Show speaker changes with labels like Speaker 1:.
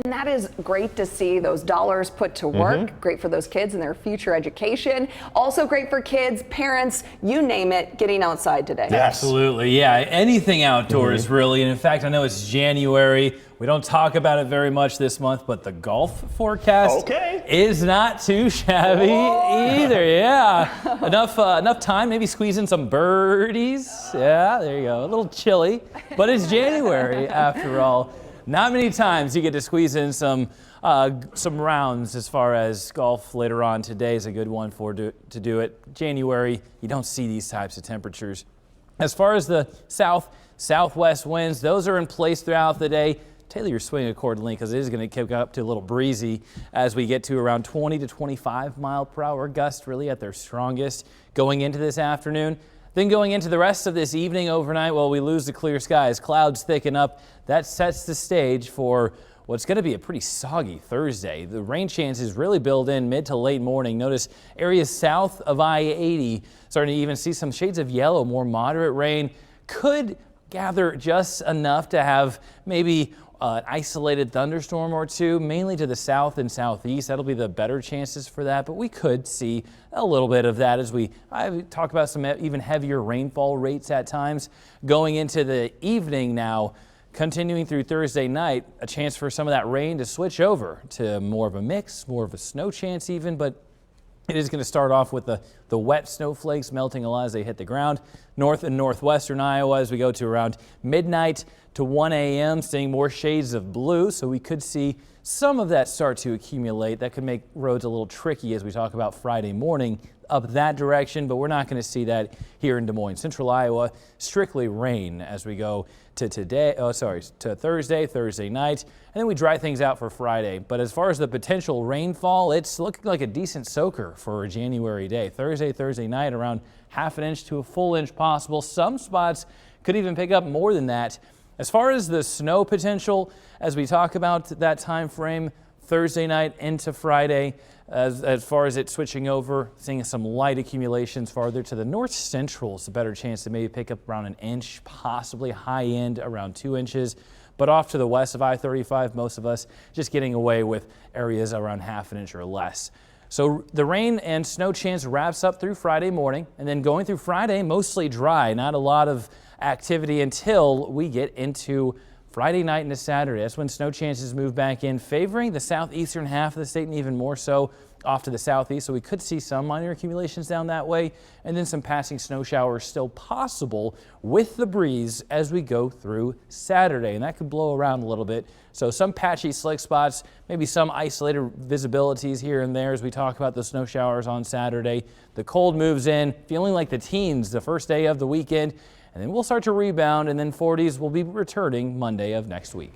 Speaker 1: And that is great to see those dollars put to work. Great for those kids and their future education. Also great for kids, parents, you name it, getting outside today.
Speaker 2: Yes.
Speaker 3: Absolutely, yeah. Anything outdoors, really. And in fact, I know it's January. We don't talk about it very much this month, but the golf forecast is not too shabby either. Yeah, enough time, maybe squeeze in some birdies. Yeah, there you go. A little chilly, but it's January after all. Not many times you get to squeeze in some rounds as far as golf later on. Today is a good one to do it. January, you don't see these types of temperatures. As far as the southwest winds, those are in place throughout the day. Tailor your swing accordingly because it is going to kick up to a little breezy as we get to around 20 to 25 mile per hour gusts really at their strongest going into this afternoon. Then going into the rest of this evening overnight, well, we lose the clear skies. Clouds thicken up. That sets the stage for what's going to be a pretty soggy Thursday. The rain chances really build in mid to late morning. Notice areas south of I-80 starting to even see some shades of yellow. More moderate rain could gather just enough to have maybe an isolated thunderstorm or two, mainly to the south and southeast. That'll be the better chances for that, but we could see a little bit of that as I talk about some even heavier rainfall rates at times. Going into the evening now, continuing through Thursday night, a chance for some of that rain to switch over to more of a mix, more of a snow chance even, but it is going to start off with the wet snowflakes melting a lot as they hit the ground. North and northwestern Iowa as we go to around midnight to 1 a.m. seeing more shades of blue, so we could see some of that start to accumulate. That could make roads a little tricky as we talk about Friday morning up that direction, but we're not going to see that here in Des Moines. Central Iowa, strictly rain as we go to Thursday night, and then we dry things out for Friday. But as far as the potential rainfall, it's looking like a decent soaker for a January day. Thursday night, around half an inch to a full inch possible. Some spots could even pick up more than that. As far as the snow potential, as we talk about that time frame, Thursday night into Friday, as far as it switching over, seeing some light accumulations farther to the north central is a better chance to maybe pick up around an inch, possibly high end around 2 inches. But off to the west of I-35, most of us just getting away with areas around half an inch or less. So the rain and snow chance wraps up through Friday morning, and then going through Friday, mostly dry, not a lot of activity until we get into Friday night into Saturday. That's when snow chances move back in, favoring the southeastern half of the state and even more so off to the southeast. So we could see some minor accumulations down that way and then some passing snow showers still possible with the breeze as we go through Saturday. And that could blow around a little bit. So some patchy slick spots, maybe some isolated visibilities here and there as we talk about the snow showers on Saturday. The cold moves in, feeling like the teens the first day of the weekend. And then we'll start to rebound, and then 40s will be returning Monday of next week.